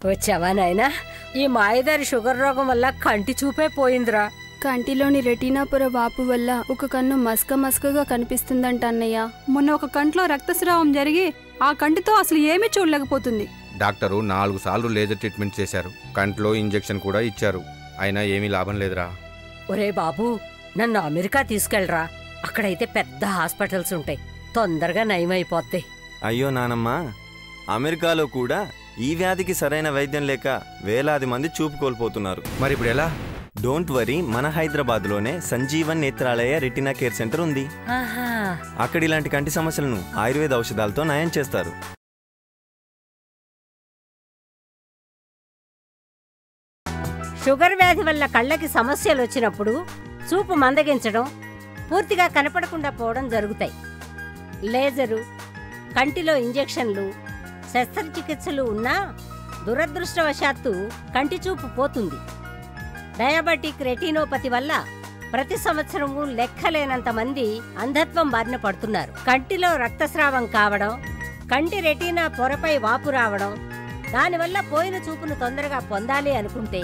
వచ్చావా నాయనా? ఈ మాయదారి షుగర్ రోగం వల్ల కంటి చూపే పోయిందిరా. కంటిలోని రెటీనా పొర వాపు వల్ల ఒక కన్ను మస్కగా కనిపిస్తుందంట అన్నయ్య. మొన్న ఒక కంట్లో రక్తస్రావం జరిగి ఆ కంటితో అసలు ఏమీ చూడలేకపోతుంది. డాక్టరు 4 సార్లు లేజర్ ట్రీట్మెంట్ చేశారు, కంట్లో ఇంజెక్షన్ కూడా ఇచ్చారు, అయినా ఏమీ లాభం లేదురా. ఒరే బాబు, నన్ను అమెరికా తీసుకెళ్ళరా. అక్కడైతే పెద్ద హాస్పిటల్స్ ఉంటాయి, తొందరగా నయమైపోతాయి. అయ్యో నానమ్మ, అమెరికాలో కూడా ఈ వ్యాధికి సరైన వైద్యం లేక వేలాది మంది చూపు కోల్పోతున్నారు. మరి ఇప్పుడు ఎలా? డోంట్ వరీ, మన హైదరాబాద్లోనే Sanjeevan Netralaya retina care centre ఉంది. అక్కడ ఇలాంటి కంటి సమస్యలను ఆయుర్వేద ఔషధాలతో నయం చేస్తారు. షుగర్ వ్యాధి వల్ల కళ్ళకి సమస్యలు వచ్చినప్పుడు చూపు మందగించడం, పూర్తిగా కనపడకుండా పోవడం జరుగుతాయి. లేజరు, కంటిలో ఇంజెక్షన్లు, శస్త్రచికిత్సలు ఉన్నా దురదృష్టవశాత్తు కంటి చూపు పోతుంది. డయాబెటిక్ రెటినోపతి వల్ల ప్రతి సంవత్సరము లెక్కలేనంత మంది అంధత్వం బారిన పడుతున్నారు. కంటిలో రక్తస్రావం కావడం, కంటి రెటీనా పొరపై వాపు రావడం, దానివల్ల పోయిన చూపును తొందరగా పొందాలి అనుకుంటే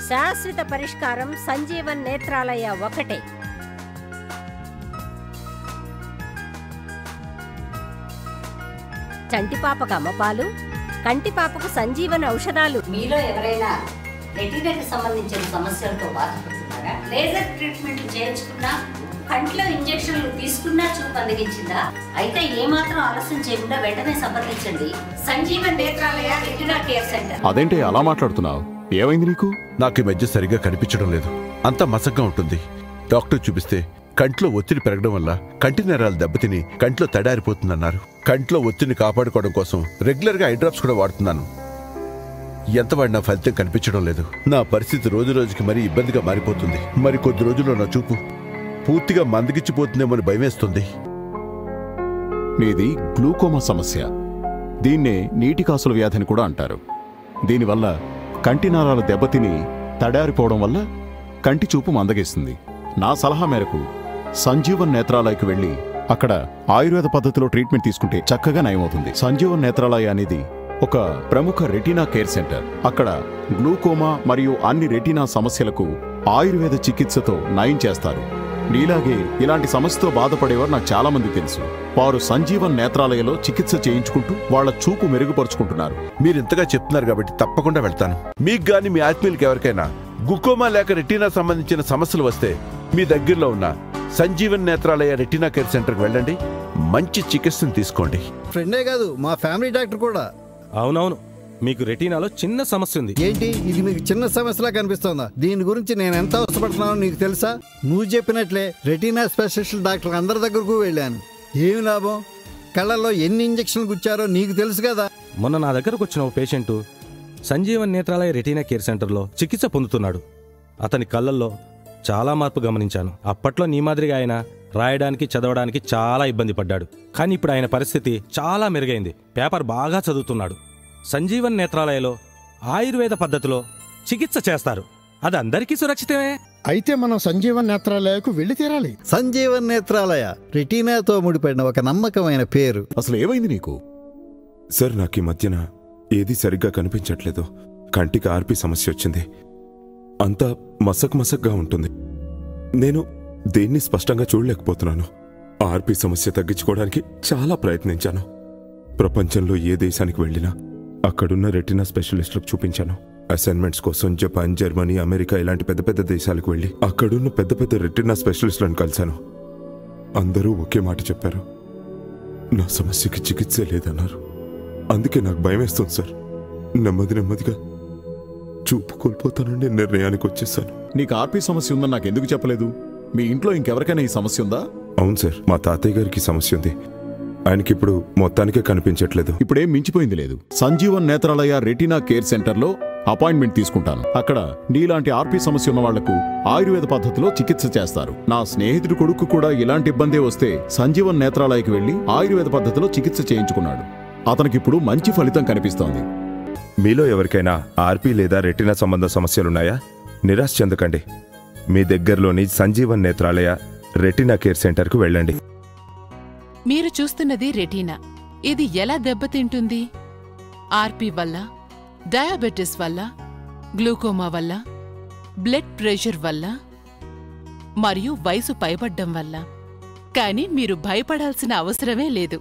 శాశ్వత పరిష్కారం సంజీవన్ నేత్రాలయ ఒకటే. చంటిపాపకు అమ్మపాలు, కంటిపాపకు సంజీవన్ ఔషధాలు. మీలో ఎవరైనా రెటీనాకి సంబంధించిన సమస్యలతో బాధపడుతున్నారా? లేజర్ ట్రీట్మెంట్ చేయించుకున్నా, కంట్లో ఇంజెక్షన్లు తీసుకున్నా చూపు అందగించిందా? అయితే ఏమాత్రం ఆలస్యం చేయకుండా వెంటనే సంప్రదించండి Sanjeevan Netralaya retina care centre. అదేంటి అలా మాట్లాడుతున్నావు? ఏమైంది నీకు? నాకు ఈ మధ్య సరిగ్గా కనిపించడం లేదు, అంతా మసగ్గా ఉంటుంది. డాక్టర్ చూపిస్తే కంట్లో ఒత్తిడి పెరగడం వల్ల కంటి నరాలు దెబ్బతిని కంట్లో తడారిపోతుందన్నారు. కంట్లో ఒత్తిడిని కాపాడుకోవడం కోసం రెగ్యులర్గా ఐ డ్రాప్స్ కూడా వాడుతున్నాను. ఎంత వాడినా ఫలితం కనిపించడం లేదు. నా పరిస్థితి రోజు రోజుకి మరీ ఇబ్బందిగా మారిపోతుంది. మరి కొద్ది రోజుల్లో నా చూపు పూర్తిగా మందగిచ్చిపోతుందేమని భయమేస్తుంది. నీది గ్లూకోమా సమస్య. దీన్నే నీటి కాసుల వ్యాధిని కూడా అంటారు. దీనివల్ల కంటి నరాలు దెబ్బతిని తడారిపోవడం వల్ల కంటి చూపు మందగిస్తుంది. నా సలహా మేరకు సంజీవన్ నేత్రాలయకు వెళ్ళి అక్కడ ఆయుర్వేద పద్ధతిలో ట్రీట్మెంట్ తీసుకుంటే చక్కగా నయమవుతుంది. సంజీవన్ నేత్రాలయ అనేది ఒక ప్రముఖ రెటీనా కేర్ సెంటర్. అక్కడ గ్లూకోమా మరియు అన్ని రెటీనా సమస్యలకు ఆయుర్వేద చికిత్సతో నయం చేస్తారు. నీలాగే ఇలాంటి సమస్యతో బాధపడేవారు నాకు చాలా మంది తెలుసు. వారు సంజీవన్ నేత్రాలయలో చికిత్స చేయించుకుంటూ వాళ్ల చూపు మెరుగుపరుచుకుంటున్నారు. మీరింతగా చెప్తున్నారు కాబట్టి తప్పకుండా వెళ్తాను. మీకు గాని మీ ఆత్మీయులకి ఎవరికైనా గ్లూకోమా లేక రెటీనా సంబంధించిన సమస్యలు వస్తే మీ దగ్గరలో ఉన్న సంజీవన్ నేత్రాలయ రెటీనా కేర్ సెంటర్కి వెళ్ళండి, మంచి చికిత్సను తీసుకోండి. ఫ్రెండే కాదు, మా ఫ్యామిలీ డాక్టర్ కూడా. అవునవును, మీకు రెటీనాలో చిన్న సమస్య ఉంది. ఏంటి ఇది మీకు చిన్న సమస్యలా కనిపిస్తోందా? దీని గురించి నేను ఎంత అవసరపడుతున్నానో నీకు తెలుసా? నువ్వు చెప్పినట్లే రెటీనా స్పెషలిస్ట్ డాక్టర్ అందరి దగ్గరకు వెళ్ళాను. ఏమి లాభం? కళ్ళల్లో ఎన్ని ఇంజక్షన్లు గుచ్చారో నీకు తెలుసు కదా. మొన్న నా దగ్గరకు వచ్చిన ఓ patient Sanjeevan Netralaya retina care సెంటర్లో చికిత్స పొందుతున్నాడు. అతని కళ్ళల్లో చాలా మార్పు గమనించాను. అప్పట్లో నీ మాదిరిగా ఆయన రాయడానికి చదవడానికి చాలా ఇబ్బంది పడ్డాడు. కానీ ఇప్పుడు ఆయన పరిస్థితి చాలా మెరుగైంది. పేపర్ బాగా చదువుతున్నాడు. సంజీవన్ నేత్రాలయలో ఆయుర్వేద పద్ధతిలో చికిత్స చేస్తారు. అది అందరికీ సురక్షితమే. అయితే మనం సంజీవన్ నేత్రాలయకు వెళ్ళి తీరాలి. సంజీవన్ నేత్రాలయ రెటీనాతో ముడిపడిన ఒక నమ్మకమైన పేరు. అసలు ఏమైంది నీకు? సార్, నాకు ఈ మధ్యన ఏది సరిగ్గా కనిపించట్లేదు. కంటికి ఆర్పి సమస్య వచ్చింది. అంతా మసగ్గా ఉంటుంది. నేను దేన్ని స్పష్టంగా చూడలేకపోతున్నాను. ఆర్పి సమస్య తగ్గించుకోవడానికి చాలా ప్రయత్నించాను. ప్రపంచంలో ఏ దేశానికి వెళ్ళినా అక్కడున్న రెటీనా స్పెషలిస్టులకు చూపించాను. అసైన్మెంట్స్ కోసం జపాన్, జర్మనీ, అమెరికా ఇలాంటి పెద్ద పెద్ద దేశాలకు వెళ్ళి అక్కడున్న పెద్ద పెద్ద రెటీనా స్పెషలిస్టులను కలిశాను. అందరూ ఒకే మాట చెప్పారు, నా సమస్యకి చికిత్సే లేదన్నారు. అందుకే నాకు భయం వేస్తుంది సార్. నెమ్మదిగా చూపు కోల్పోతానని నిర్ణయానికి వచ్చేసాను. నీకు ఆర్పి సమస్య ఉందని నాకు ఎందుకు చెప్పలేదు? మీ ఇంట్లో ఇంకెవరికైనా ఈ సమస్య ఉందా? అవును సార్, మా తాతయ్య గారికి సమస్య ఉంది. ఆయనకిప్పుడు మొత్తానికే కనిపించట్లేదు. ఇప్పుడేం మించిపోయింది లేదు. సంజీవన్ నేత్రాలయ రెటీనా కేర్ సెంటర్లో అపాయింట్మెంట్ తీసుకుంటాను. అక్కడ నీలాంటి ఆర్పి సమస్య ఉన్న వాళ్లకు ఆయుర్వేద పద్ధతిలో చికిత్స చేస్తారు. నా స్నేహితుడి కొడుకు కూడా ఇలాంటి ఇబ్బందే వస్తే సంజీవన్ నేత్రాలయకి వెళ్లి ఆయుర్వేద పద్ధతిలో చికిత్స చేయించుకున్నాడు. అతనికిప్పుడు మంచి ఫలితం కనిపిస్తోంది. మీలో ఎవరికైనా ఆర్పి లేదా రెటీనా సంబంధ సమస్యలున్నాయా? నిరాశ చెందకండి. మీ దగ్గరలోని సంజీవన్ నేత్రాలయ రెటీనా కేర్ సెంటర్కు వెళ్ళండి. మీరు చూస్తున్నది రెటీనా. ఇది ఎలా దెబ్బతింటుంది? ఆర్పి వల్ల డయాబెటిస్ వల్ల, గ్లూకోమా వల్ల, బ్లడ్ ప్రెషర్ వల్ల మరియు వయసు పైబడ్డం వల్ల. కానీ మీరు భయపడాల్సిన అవసరమే లేదు.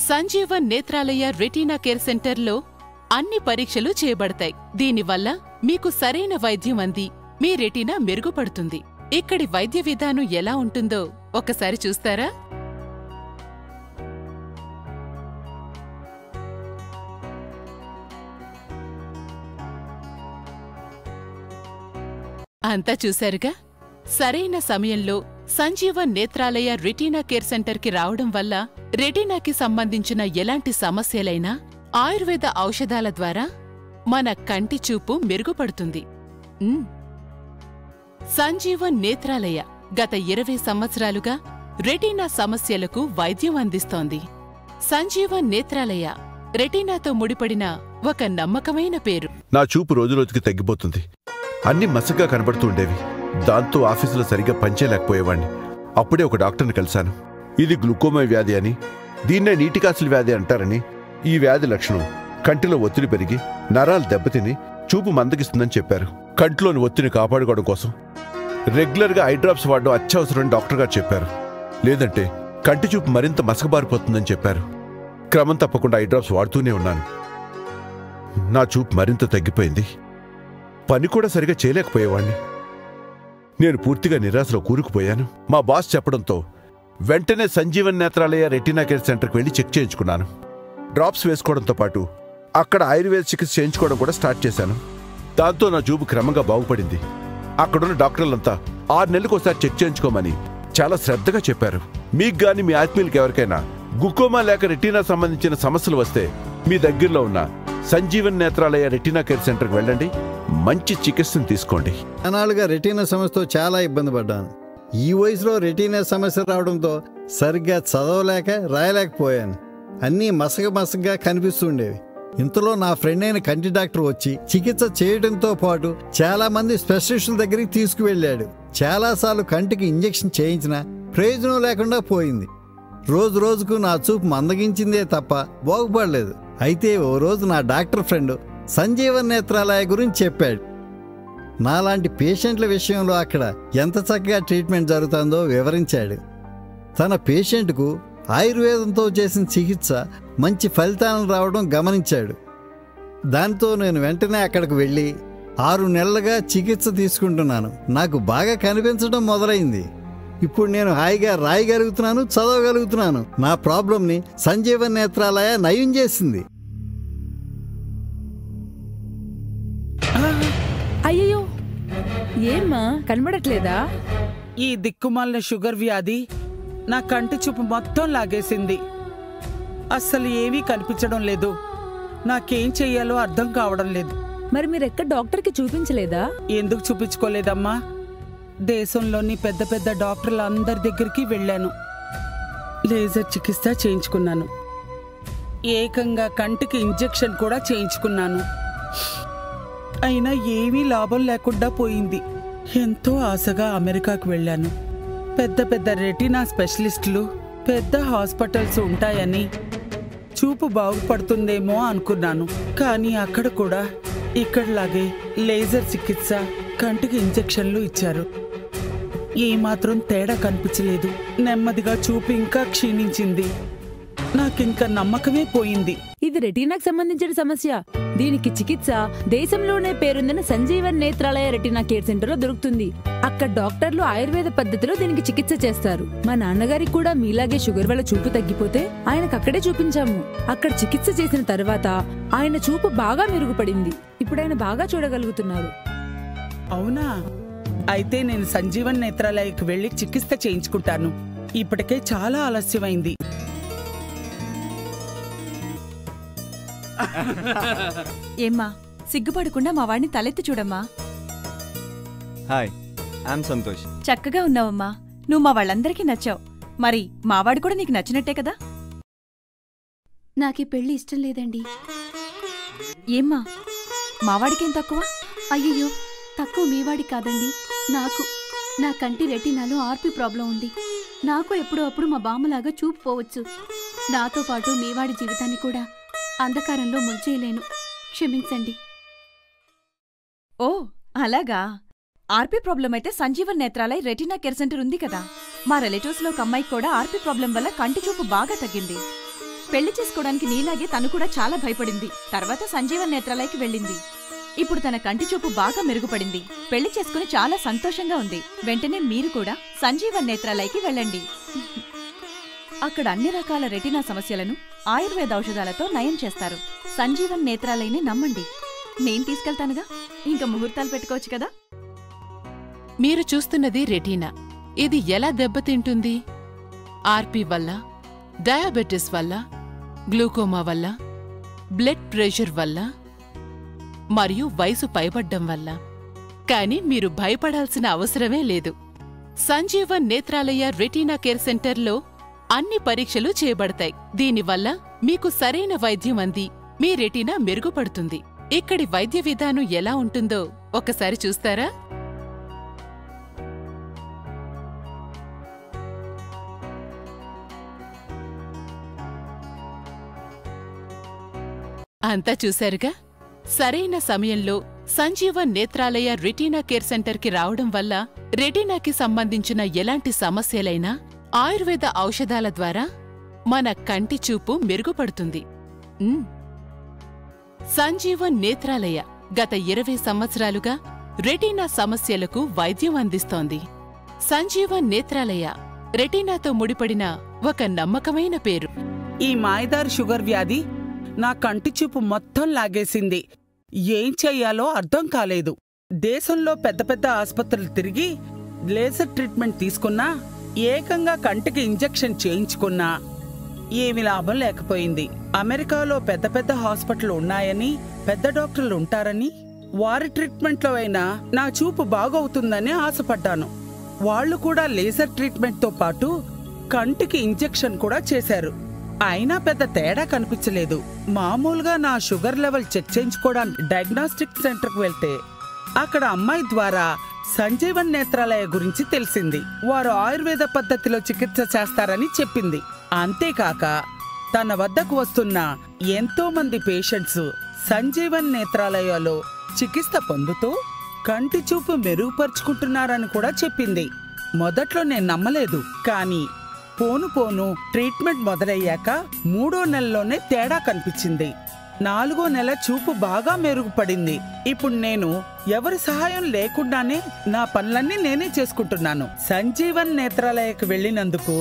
సంజీవన్ నేత్రాలయ రెటీనా కేర్ సెంటర్లో అన్ని పరీక్షలు చేయబడతాయి. దీనివల్ల మీకు సరైన వైద్యం అంది మీ రెటీనా మెరుగుపడుతుంది. ఇక్కడి వైద్య విధానం ఎలా ఉంటుందో ఒకసారి చూస్తారా? అంతా చూశారుగా. సరైన సమయంలో సంజీవన్ నేత్రాలయ రెటీనా కేర్ సెంటర్కి రావడం వల్ల రెటీనాకి సంబంధించిన ఎలాంటి సమస్యలైనా ఆయుర్వేద ఔషధాల ద్వారా మన కంటి చూపు మెరుగుపడుతుంది. సంజీవన్ నేత్రాలయ గత 20 సంవత్సరాలుగా రెటీనా సమస్యలకు వైద్యం అందిస్తోంది. సంజీవన్ నేత్రాలయ రెటీనాతో ముడిపడిన ఒక నమ్మకమైన పేరు. నా చూపు రోజురోజుకి తగ్గిపోతుంది. అన్ని మసగ్గా కనబడుతూ ఉండేవి. దాంతో ఆఫీసులో సరిగ్గా పనిచేయలేకపోయేవాణ్ణి. అప్పుడే ఒక డాక్టర్ని కలిశాను. ఇది గ్లూకోమా వ్యాధి అని, దీన్నే నీటికాసుల వ్యాధి అంటారని. ఈ వ్యాధి లక్షణం కంటిలో ఒత్తిడి పెరిగి నరాలు దెబ్బతిని చూపు మందగిస్తుందని చెప్పారు. కంటిలోని ఒత్తిడిని కాపాడుకోవడం కోసం రెగ్యులర్గా ఐ డ్రాప్స్ వాడడం అత్యవసరమని డాక్టర్ గారు చెప్పారు. లేదంటే కంటి చూపు మరింత మసకబారిపోతుందని చెప్పారు. క్రమం తప్పకుండా ఐ డ్రాప్స్ వాడుతూనే ఉన్నాను. నా చూపు మరింత తగ్గిపోయింది. పని కూడా సరిగా చేయలేకపోయేవాణ్ణి. నేను పూర్తిగా నిరాశలో కూరుకుపోయాను. మా బాస్ చెప్పడంతో వెంటనే సంజీవన్ నేత్రాలయ రెటీనా కేర్ సెంటర్కి వెళ్ళి చెక్ చేయించుకున్నాను. డ్రాప్స్ వేసుకోవడంతో పాటు అక్కడ ఆయుర్వేద చికిత్స చేయించుకోవడం కూడా స్టార్ట్ చేశాను. దాంతో నా చూపు క్రమంగా బాగుపడింది. అక్కడున్న డాక్టర్లంతా 6 నెలలకు ఒకసారి చెక్ చేయించుకోమని చాలా శ్రద్ధగా చెప్పారు. మీకు గాని మీ ఆత్మీయులకి ఎవరికైనా గ్లూకోమా లేక రెటీనా సంబంధించిన సమస్యలు వస్తే మీ దగ్గరలో ఉన్న సంజీవన్ నేత్రాలయ రెటీనా కేర్ సెంటర్కి వెళ్ళండి. మంచి చికిత్సను తీసుకోండి. అనాలుగా రెటీనా సమస్యతో చాలా ఇబ్బంది పడ్డాను. ఈ వయసులో రెటీనా సమస్య రావడంతో సరిగ్గా చదవలేక రాయలేకపోయాను. అన్నీ మసగగా కనిపిస్తుండేవి. ఇంతలో నా ఫ్రెండ్ అయిన కంటి డాక్టర్ వచ్చి చికిత్స చేయడంతో పాటు చాలా మంది స్పెషలిస్టుల దగ్గరికి తీసుకువెళ్ళాడు. చాలాసార్లు కంటికి ఇంజెక్షన్ చేయించినా ప్రయోజనం లేకుండా పోయింది. రోజు రోజుకు నా చూపు మందగించిందే తప్ప బాగుపడలేదు. అయితే ఓ రోజు నా డాక్టర్ ఫ్రెండ్ సంజీవన్ నేత్రాలయ గురించి చెప్పాడు. నాలాంటి పేషెంట్ల విషయంలో అక్కడ ఎంత చక్కగా ట్రీట్మెంట్ జరుగుతుందో వివరించాడు. తన పేషెంట్కు ఆయుర్వేదంతో చేసిన చికిత్స మంచి ఫలితాలను రావడం గమనించాడు. దాంతో నేను వెంటనే అక్కడికి వెళ్ళి 6 నెలలుగా చికిత్స తీసుకుంటున్నాను. నాకు బాగా కనిపించడం మొదలైంది. ఇప్పుడు నేను హాయిగా రాయగలుగుతున్నాను, చదవగలుగుతున్నాను. నా ప్రాబ్లంని సంజీవన్ నేత్రాలయ నయం చేసింది. అయ్యో, ఏమ్మా కనబడట్లేదా? ఈ దిక్కుమాలిన షుగర్ వ్యాధి నా కంటి చూపు మొత్తం లాగేసింది. అస్సలు ఏమీ కనిపించడం లేదు. నాకేం చెయ్యాలో అర్థం కావడం లేదు. మరి మీరెక్కడ డాక్టర్కి చూపించలేదా? ఎందుకు చూపించుకోలేదమ్మా? దేశంలోని పెద్ద పెద్ద డాక్టర్లందరి దగ్గరికి వెళ్ళాను. లేజర్ చికిత్స చేయించుకున్నాను. ఏకంగా కంటికి ఇంజెక్షన్ కూడా చేయించుకున్నాను. అయినా ఏమీ లాభం లేకుండా పోయింది. ఎంతో ఆశగా అమెరికాకు వెళ్ళాను. పెద్ద పెద్ద రెటీనా స్పెషలిస్టులు, పెద్ద హాస్పిటల్స్ ఉంటాయని, చూపు బాగుపడుతుందేమో అనుకున్నాను. కానీ అక్కడ కూడా ఇక్కడలాగే లేజర్ చికిత్స, కంటికి ఇంజెక్షన్లు ఇచ్చారు. ఏమాత్రం తేడా కనిపించలేదు. నెమ్మదిగా చూపు ఇంకా క్షీణించింది. నాకింకా నమ్మకమే పోయింది. ఇది రెటీనాకు సంబంధించిన సమస్య. దీనికి చికిత్స దేశంలోనే పేరొందిన Sanjeevan Netralaya retina care centre లో దొరుకుతుంది. అక్కడ డాక్టర్లు ఆయుర్వేద పద్ధతిలో దీనికి చికిత్స చేస్తారు. మా నాన్నగారికి కూడా మీలాగే షుగర్ వల్ల చూపు తగ్గిపోతే ఆయనకు అక్కడే చూపించాము. అక్కడ చికిత్స చేసిన తర్వాత ఆయన చూపు బాగా మెరుగుపడింది. ఇప్పుడు ఆయన బాగా చూడగలుగుతున్నారు. అవునా? అయితే నేను సంజీవన్ నేత్రాలయకు వెళ్లి చికిత్స చేయించుకుంటాను. ఇప్పటికే చాలా ఆలస్యమైంది. ఏమ్మా, సిగ్గుపడకుండా మా వాడిని తలెత్తి చూడమ్మా. Hi, I'm Santosh. చక్కగా ఉన్నావమ్మా. నువ్వు మా వాళ్ళందరికీ నచ్చావు. మరి మావాడు కూడా నీకు నచ్చినట్టే కదా? నాకీ పెళ్లి ఇష్టం లేదండి. ఏమ్మా, మావాడికేం తక్కువ? అయ్యయ్యో, తక్కువ మీవాడి కాదండి, నాకు. నా కంటి రెటీనాలో ఆర్పి ప్రాబ్లం ఉంది. నాకు ఎప్పుడో అప్పుడు మా బామ్మలాగా చూపు పోవచ్చు. నాతో పాటు మీవాడి జీవితాన్ని కూడా అంధకారంలో ముంచేయలేను. క్షమించండి. ఓ అలాగా. ఆర్పీ ప్రాబ్లం అయితే Sanjeevan Netralaya retina care centre ఉంది కదా. మా రిలేటివ్స్లో ఒక అమ్మాయికి కూడా ఆర్పీ ప్రాబ్లం వల్ల కంటి చూపు బాగా తగ్గింది. పెళ్లి చేసుకోవడానికి నీలాగే తను కూడా చాలా భయపడింది. తర్వాత సంజీవన్ నేత్రాలయకి వెళ్ళింది. ఇప్పుడు తన కంటి చూపు బాగా మెరుగుపడింది. పెళ్లి చేసుకుని చాలా సంతోషంగా ఉంది. వెంటనే మీరు కూడా సంజీవన్ నేత్రాలయకి వెళ్ళండి. అక్కడ అన్ని రకాల రెటీనా సమస్యలను ఆయుర్వేద ఔషధాలతో నయం చేస్తారు. సంజీవన్ నేత్రాలయని నమ్మండి. నేను తీసుకెళ్తానుగా, ఇంకా ముహూర్తాలు పెట్టుకోవచ్చు కదా. మీరు చూస్తున్నది రెటీనా. ఇది ఎలా దెబ్బతింటుంది? ఆర్పీ వల్ల, డయాబెటిస్ వల్ల, గ్లూకోమా వల్ల, బ్లడ్ ప్రెషర్ వల్ల మరియు వయసు పైబడ్డం వల్ల. కానీ మీరు భయపడాల్సిన అవసరమే లేదు. సంజీవన్ నేత్రాలయ రెటీనా కేర్ సెంటర్లో అన్ని పరీక్షలు చేయబడతాయి. దీనివల్ల మీకు సరైన వైద్యం అంది మీ రెటీనా మెరుగుపడుతుంది. ఇక్కడి వైద్య విధానం ఎలా ఉంటుందో ఒకసారి చూస్తారా? అంతా చూశారుగా. సరైన సమయంలో సంజీవన్ నేత్రాలయ రెటీనా కేర్ సెంటర్కి రావడం వల్ల రెటీనాకి సంబంధించిన ఎలాంటి సమస్యలైనా ఆయుర్వేద ఔషధాల ద్వారా మన కంటి చూపు మెరుగుపడుతుంది. సంజీవన్ నేత్రాలయ గత 20 సంవత్సరాలుగా రెటీనా సమస్యలకు వైద్యం అందిస్తోంది. సంజీవన్ నేత్రాలయ రెటీనాతో ముడిపడిన ఒక నమ్మకమైన పేరు. ఈ మాయదారి షుగర్ వ్యాధి నా కంటి చూపు మొత్తం లాగేసింది. ఏం చెయ్యాలో అర్థం కాలేదు. దేశంలో పెద్ద పెద్ద ఆసుపత్రులు తిరిగి లేజర్ ట్రీట్మెంట్ తీసుకున్నా, ఏకంగా కంటికి ఇంజెక్షన్ చేయించుకున్నా ఏమి లాభం లేకపోయింది. అమెరికాలో పెద్ద పెద్ద హాస్పిటల్ ఉన్నాయని, పెద్ద డాక్టర్లు ఉంటారని, వారి ట్రీట్మెంట్లో అయినా నా చూపు బాగవుతుందని ఆశపడ్డాను. వాళ్లు కూడా లేజర్ ట్రీట్మెంట్తో పాటు కంటికి ఇంజెక్షన్ కూడా చేశారు. అయినా పెద్ద తేడా కనిపించలేదు. మామూలుగా నా షుగర్ లెవెల్ చెక్ చేయించుకోవడానికి డయాగ్నోస్టిక్ సెంటర్కి వెళ్తే అక్కడ అమ్మాయి ద్వారా సంజీవన్ నేత్రాలయ గురించి తెలిసింది. వారు ఆయుర్వేద పద్ధతిలో చికిత్స చేస్తారని చెప్పింది. అంతేకాక తన వద్దకు వస్తున్న ఎంతో మంది పేషెంట్స్ సంజీవన్ నేత్రాలయలో చికిత్స పొందుతూ కంటి చూపు మెరుగుపరుచుకుంటున్నారని కూడా చెప్పింది. మొదట్లో నేను నమ్మలేదు. కానీ పోను పోను ట్రీట్మెంట్ మొదలయ్యాక 3వ నెలలోనే తేడా కనిపించింది. 4వ నెల చూపు బాగా మెరుగుపడింది. ఇప్పుడు నేను ఎవరి సహాయం లేకుండానే నా పనులన్నీ నేనే చేసుకుంటున్నాను. సంజీవన్ నేత్రాలయకు వెళ్ళినందుకు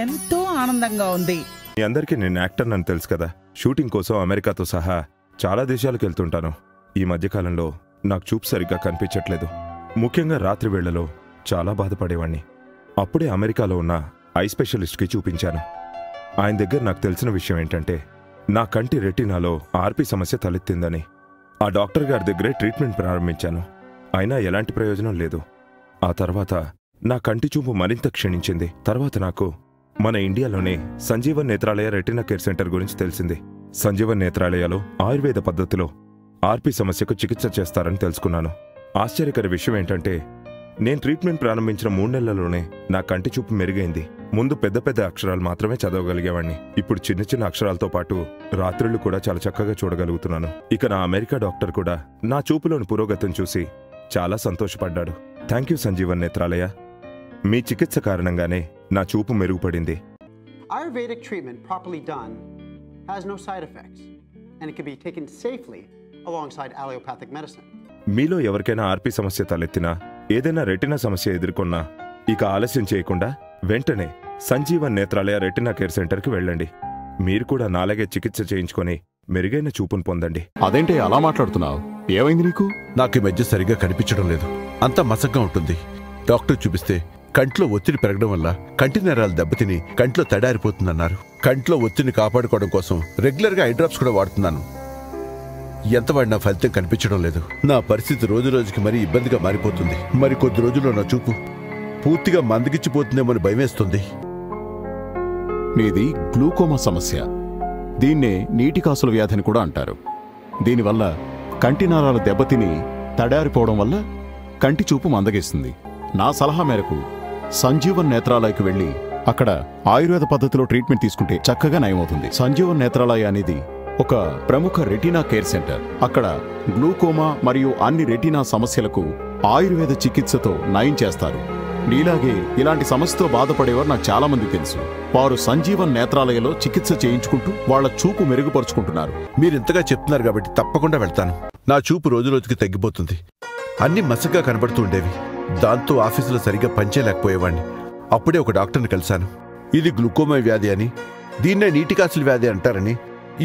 ఎంతో ఆనందంగా ఉంది. మీ అందరికీ నేను యాక్టర్ అని తెలుసు కదా. షూటింగ్ కోసం అమెరికాతో సహా చాలా దేశాలకు వెళ్తుంటాను. ఈ మధ్యకాలంలో నాకు చూపు సరిగ్గా కనిపించట్లేదు. ముఖ్యంగా రాత్రి వేళలో చాలా బాధపడేవాణ్ణి. అప్పుడే అమెరికాలో ఉన్న ఐ స్పెషలిస్ట్కి చూపించాను. ఆయన దగ్గర నాకు తెలిసిన విషయం ఏంటంటే, నా కంటి రెటీనాలో ఆర్పీ సమస్య తలెత్తిందని. ఆ డాక్టర్ గారి దగ్గరే ట్రీట్మెంట్ ప్రారంభించాను. అయినా ఎలాంటి ప్రయోజనం లేదు. ఆ తర్వాత నా కంటి చూపు మరింత క్షీణించింది. తర్వాత నాకు మన ఇండియాలోనే Sanjeevan Netralaya retina care centre గురించి తెలిసింది. సంజీవన్ నేత్రాలయలో ఆయుర్వేద పద్ధతిలో ఆర్పీ సమస్యకు చికిత్స చేస్తారని తెలుసుకున్నాను. ఆశ్చర్యకర విషయం ఏంటంటే, నేను ట్రీట్మెంట్ ప్రారంభించిన 3 నెలల్లోనే నా కంటి చూపు మెరుగైంది. ముందు పెద్ద పెద్ద అక్షరాలు మాత్రమే చదవగలిగేవాణ్ణి. ఇప్పుడు చిన్న చిన్న అక్షరాలతో పాటు రాత్రులు కూడా చాలా చక్కగా చూడగలుగుతున్నాను. ఇక నా అమెరికా డాక్టర్ కూడా నా చూపులోని పురోగతిని చూసి చాలా సంతోషపడ్డాడు. Thank you Sanjeevan Netralaya. మీ చికిత్స కారణంగానే నా చూపు మెరుగుపడింది. Ayurvedic treatment properly done has no side effects and it can be taken safely alongside allopathic medicine. మీలో ఎవరికైనా ఆర్పీ సమస్య తలెత్తినా, ఏదైనా రెటీనా సమస్య ఎదుర్కొన్నా ఇక ఆలస్యం చేయకుండా వెంటనే సంజీవన్ నేత్రాలయ రెటీనా కేర్ సెంటర్కి వెళ్ళండి. మీరు కూడా నాలాగే చికిత్స చేయించుకొని మెరుగైన చూపును పొందండి. అదేంటి అలా మాట్లాడుతున్నావు? ఏమైంది నీకు? నాకు ఈ మధ్య సరిగ్గా కనిపించడం లేదు. అంతా మసగ్గా ఉంటుంది. డాక్టర్ చూపిస్తే కంట్లో ఒత్తిడి పెరగడం వల్ల కంటి నరాలు దెబ్బతిని కంట్లో తడారిపోతుందన్నారు. కంట్లో ఒత్తిడిని కాపాడుకోవడం కోసం రెగ్యులర్గా ఐ డ్రాప్స్ కూడా వాడుతున్నాను. ఎంత వాడినా ఫలితం కనిపించడం లేదు. నా పరిస్థితి రోజు రోజుకి మరీ ఇబ్బందిగా మారిపోతుంది. మరి కొద్ది రోజుల్లో నా చూపు పూర్తిగా మందగిచ్చిపోతుందేమని భయమేస్తుంది. నీది గ్లూకోమా సమస్య. దీన్నే నీటి కాసుల వ్యాధిని కూడా అంటారు. దీనివల్ల కంటి నరాలు దెబ్బతిని తడారిపోవడం వల్ల కంటి చూపు మందగిస్తుంది. నా సలహా మేరకు సంజీవన్ నేత్రాలయకు వెళ్ళి అక్కడ ఆయుర్వేద పద్ధతిలో ట్రీట్మెంట్ తీసుకుంటే చక్కగా నయమవుతుంది. సంజీవన్ నేత్రాలయ అనేది ఒక ప్రముఖ రెటీనా కేర్ సెంటర్. అక్కడ గ్లూకోమా మరియు అన్ని రెటీనా సమస్యలకు ఆయుర్వేద చికిత్సతో నయం చేస్తారు. నీలాగే ఇలాంటి సమస్యతో బాధపడేవారు నాకు చాలా మంది తెలుసు. వారు సంజీవన్ నేత్రాలయలో చికిత్స చేయించుకుంటూ వాళ్ల చూపు మెరుగుపరుచుకుంటున్నారు. మీరింతగా చెప్తున్నారు కాబట్టి తప్పకుండా వెళ్తాను. నా చూపు రోజురోజుకి తగ్గిపోతుంది. అన్ని మసగ్గా కనబడుతూ ఉండేవి. దాంతో ఆఫీసులో సరిగ్గా పనిచేయలేకపోయేవాడిని. అప్పుడే ఒక డాక్టర్ని కలిశాను. ఇది గ్లూకోమా వ్యాధి అని, దీన్నే నీటికాసుల వ్యాధి అంటారని.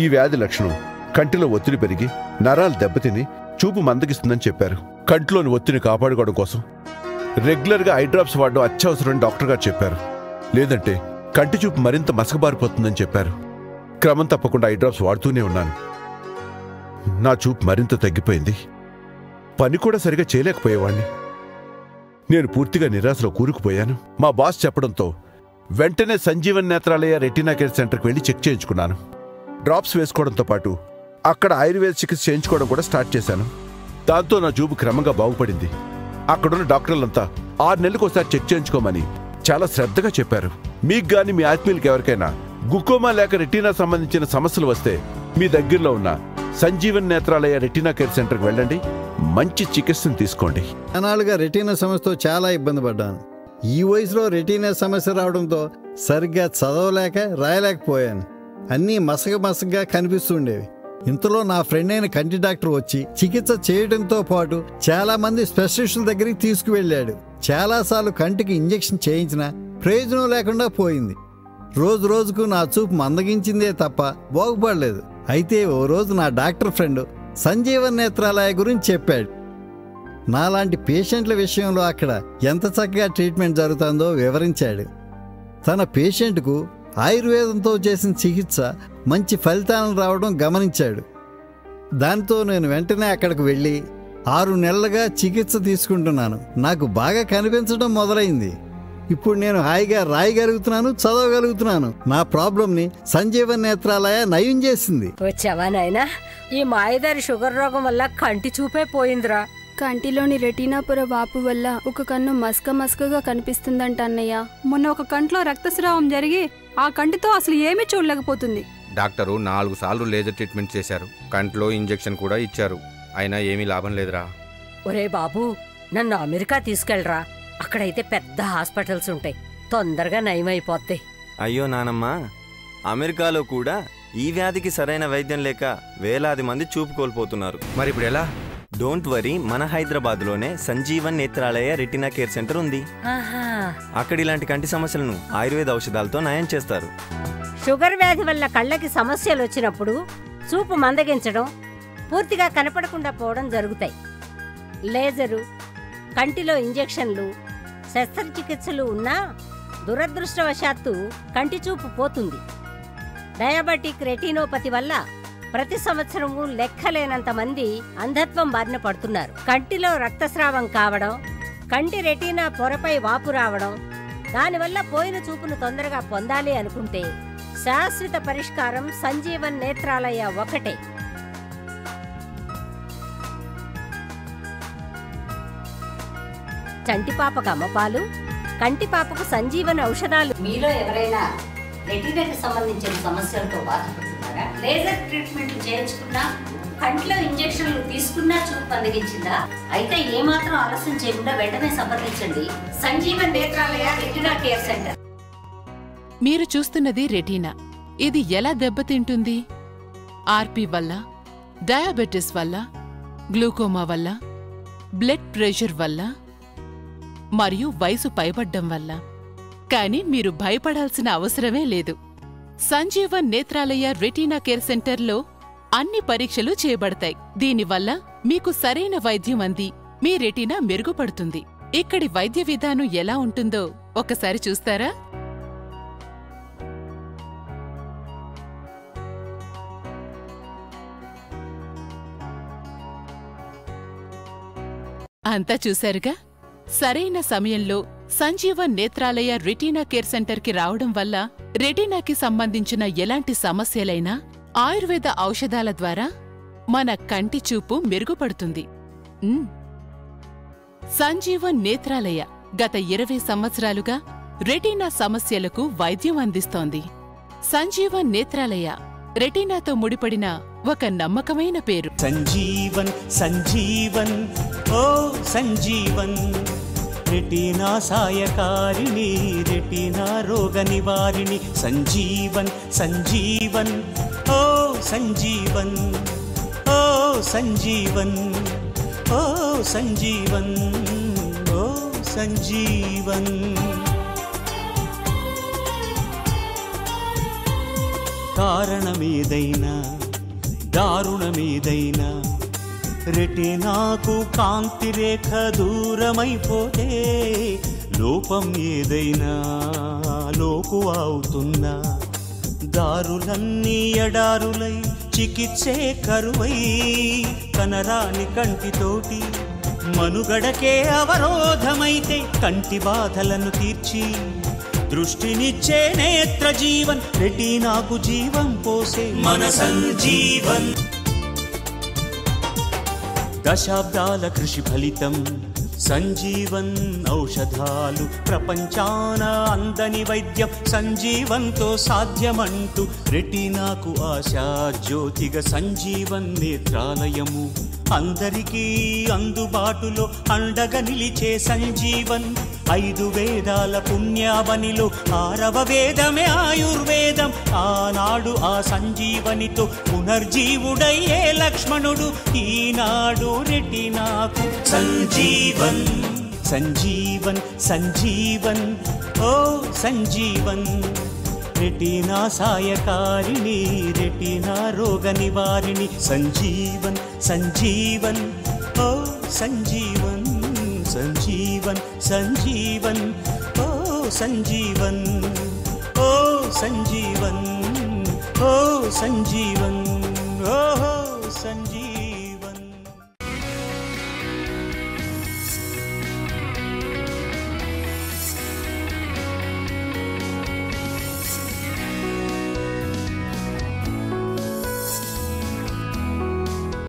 ఈ వ్యాధి లక్షణం కంటిలో ఒత్తిడి పెరిగి నరాలు దెబ్బతిని చూపు మందగిస్తుందని చెప్పారు. కంటిలోని ఒత్తిడిని కాపాడుకోవడం కోసం రెగ్యులర్గా ఐ డ్రాప్స్ వాడడం అత్యవసరమని డాక్టర్ గారు చెప్పారు. లేదంటే కంటి చూపు మరింత మసకబారిపోతుందని చెప్పారు. క్రమం తప్పకుండా ఐ డ్రాప్స్ వాడుతూనే ఉన్నాను. నా చూపు మరింత తగ్గిపోయింది. పని కూడా సరిగా చేయలేకపోయేవాణ్ణి. నేను పూర్తిగా నిరాశలో కూరుకుపోయాను. మా బాస్ చెప్పడంతో వెంటనే సంజీవన్ నేత్రాలయ రెటీనా కేర్ సెంటర్కి వెళ్ళి చెక్ చేయించుకున్నాను. డ్రాప్స్ వేసుకోవడంతో పాటు అక్కడ ఆయుర్వేద చికిత్స చేయించుకోవడం కూడా స్టార్ట్ చేశాను. దాంతో నా చూపు క్రమంగా బాగుపడింది. అక్కడున్న డాక్టర్లంతా 6 నెలలకు ఒకసారి చెక్ చేయించుకోమని చాలా శ్రద్ధగా చెప్పారు. మీకు గాని మీ ఆత్మీయులకి ఎవరికైనా గ్లూకోమా లేక రెటీనా సంబంధించిన సమస్యలు వస్తే మీ దగ్గరలో ఉన్న సంజీవన్ నేత్రాలయ రెటీనా కేర్ సెంటర్కి వెళ్ళండి. మంచి చికిత్సను తీసుకోండి. అనాలుగా రెటీనా సమస్యతో చాలా ఇబ్బంది పడ్డాను. ఈ వయసులో రెటీనా సమస్య రావడంతో సరిగ్గా చదవలేక రాయలేకపోయాను. అన్నీ మసగగా కనిపిస్తుండేవి. ఇంతలో నా ఫ్రెండ్ అయిన కంటి డాక్టర్ వచ్చి చికిత్స చేయడంతో పాటు చాలా మంది స్పెషలిస్టుల దగ్గరికి తీసుకువెళ్ళాడు. చాలాసార్లు కంటికి ఇంజెక్షన్ చేయించినా ప్రయోజనం లేకుండా పోయింది. రోజు రోజుకు నా చూపు మందగించిందే తప్ప బాగుపడలేదు. అయితే ఓ రోజు నా డాక్టర్ ఫ్రెండ్ సంజీవన్ నేత్రాలయ గురించి చెప్పాడు. నాలాంటి పేషెంట్ల విషయంలో అక్కడ ఎంత చక్కగా ట్రీట్మెంట్ జరుగుతుందో వివరించాడు. తన పేషెంట్కు ఆయుర్వేదంతో చేసిన చికిత్స మంచి ఫలితాలను రావడం గమనించాడు. దాంతో నేను వెంటనే అక్కడికి వెళ్ళి 6 నెలలుగా చికిత్స తీసుకుంటున్నాను. నాకు బాగా కనిపించడం మొదలైంది. ఇప్పుడు నేను హాయిగా రాయగలుగుతున్నాను, చదవగలుగుతున్నాను. నా ప్రాబ్లంని సంజీవన్ నేత్రాలయ నయం చేసింది. వచ్చావా నాయనా? ఈ మాయదారి షుగర్ రోగం వల్ల కంటి చూపే పోయిందిరా. కంటిలోని రెటీనా పొర వాపు వల్ల ఒక కన్ను మసకగా కనిపిస్తుందంట అన్నయ్య. మొన్న ఒక కంట్లో రక్తస్రావం జరిగి ఆ కంటితో అసలు ఏమీ చూడలేకపోతుంది. డాక్టరు 4 సార్లు లేజర్ ట్రీట్మెంట్ చేశారు. కంట్లో ఇంజెక్షన్ కూడా ఇచ్చారు. అయినా ఏమీ లాభం లేదురా. ఒరే బాబు, నన్ను అమెరికా తీసుకెళ్ళరా. అక్కడైతే పెద్ద హాస్పిటల్స్ ఉంటాయి, తొందరగా నయమైపోతాయి. అయ్యో నానమ్మ, అమెరికాలో కూడా ఈ వ్యాధికి సరైన వైద్యం లేక వేలాది మంది చూపు కోల్పోతున్నారు. మరి ఇప్పుడు ఎలా? డోంట్ వరీ, మన హైదరాబాద్లోనే Sanjeevan Netralaya retina care centre ఉంది. అక్కడ ఇలాంటి కంటి సమస్యలను ఆయుర్వేద ఔషధాలతో నయం చేస్తారు. షుగర్ వ్యాధి వల్ల కళ్ళకి సమస్యలు వచ్చినప్పుడు చూపు మందగించడం, పూర్తిగా కనపడకుండా పోవడం జరుగుతాయి. లేజరు, కంటిలో ఇంజెక్షన్లు, శస్త్రచికిత్సలు ఉన్నా దురదృష్టవశాత్తు కంటి చూపు పోతుంది. డయాబెటిక్ రెటినోపతి వల్ల ప్రతి సంవత్సరము లెక్కలేనంత మంది అంధత్వం బారిన పడుతున్నారు. కంటిలో రక్తస్రావం కావడం, కంటి రెటీనా పొరపై వాపు రావడం, దానివల్ల పోయిన చూపును తొందరగా పొందాలి అనుకుంటే శాశ్వత పరిష్కారం సంజీవన్ నేత్రాలయ ఒకటే. చంటిపాపకు అమ్మపాలు, కంటిపాపకు సంజీవన్ ఔషధాలు. మీలో ఎవరైనా రెటీనాకి సంబంధించిన సమస్యలతో బాధపడుతున్నారా? లేజర్ ట్రీట్మెంట్లు చేయించుకున్నా, కంట్లో ఇంజెక్షన్లు తీసుకున్నా చూపు మందగించిందా? అయితే ఏమాత్రం ఆలస్యం చేయకుండా వెంటనే సంప్రదించండి Sanjeevan Netralaya retina care centre. మీరు చూస్తున్నది రెటీనా. ఇది ఎలా దెబ్బతింటుంది? ఆర్పీ వల్ల, డయాబెటిస్ వల్ల, గ్లూకోమా వల్ల, బ్లడ్ ప్రెషర్ వల్ల మరియు వయసు పైబడ్డం వల్ల. కానీ మీరు భయపడాల్సిన అవసరమే లేదు. సంజీవన్ నేత్రాలయ రెటీనా కేర్ సెంటర్లో అన్ని పరీక్షలు చేయబడతాయి. దీనివల్ల మీకు సరైన వైద్యం అంది మీ రెటీనా మెరుగుపడుతుంది. ఇక్కడి వైద్య విధానం ఎలా ఉంటుందో ఒకసారి చూస్తారా? అంతా చూశారుగా. సరైన సమయంలో సంజీవన్ నేత్రాలయ రెటీనా కేర్ సెంటర్కి రావడం వల్ల రెటీనాకి సంబంధించిన ఎలాంటి సమస్యలైనా ఆయుర్వేద ఔషధాల ద్వారా మన కంటి చూపు మెరుగుపడుతుంది. సంజీవన్ నేత్రాలయ గత 20 సంవత్సరాలుగా రెటీనా సమస్యలకు వైద్యం అందిస్తోంది. సంజీవన్ నేత్రాలయ రెటీనాతో ముడిపడిన ఒక నమ్మకమైన పేరు. సంజీవన్ సంజీవన్ ఓ సంజీవన్, రెటీనా సాయకారిణి, రెటీనా రోగ నివారిణి. సంజీవన్ సంజీవన్ ఓ సంజీవన్, ఓ సంజీవన్, ఓ సంజీవన్, ఓ సంజీవన్. కారణమేదైనా దారుణమేదైనా రెటీనాకు కాంతి రేఖ దూరమైపోతే, లోపం ఏదైనా లోకు అవుతున్నా, దారులన్నీ ఎడారులై చికిత్సే కరువై, కనరాని కంటితోటి మనుగడకే అవరోధమైతే, కంటి బాధలను తీర్చి దృష్టినిచ్చే నేత్ర జీవన్, రెటీనాకు జీవం పోసే మన సంజీవన్. దశాబ్దాల కృషి ఫలితం సంజీవన్ ఔషధాలు, ప్రపంచాన అందని వైద్యం సంజీవన్తో సాధ్యమంటూ, రెటీనాకు ఆశా జ్యోతిగా సంజీవన్ నేత్రాలయము, అందరికీ అందుబాటులో అండగా నిలిచే సంజీవన్. 5 వేదాల పుణ్యావనిలో 6వ వేదమే ఆయుర్వేదం. ఆనాడు ఆ సంజీవనితో పునర్జీవుడయ్యే లక్ష్మణుడు, ఈనాడు రెటీనాకు సంజీవన్. సంజీవన్ సంజీవన్ ఓ సంజీవన్, రెటీనా సాయకారిణి, రెటీనా రోగ నివారిణి. సంజీవన్ సంజీవన్ ఓ సంజీవన్, సంజీవన్ సంజీవన్ ఓ సంజీవన్, ఓ సంజీవన్, ఓ సంజీవన్, ఓ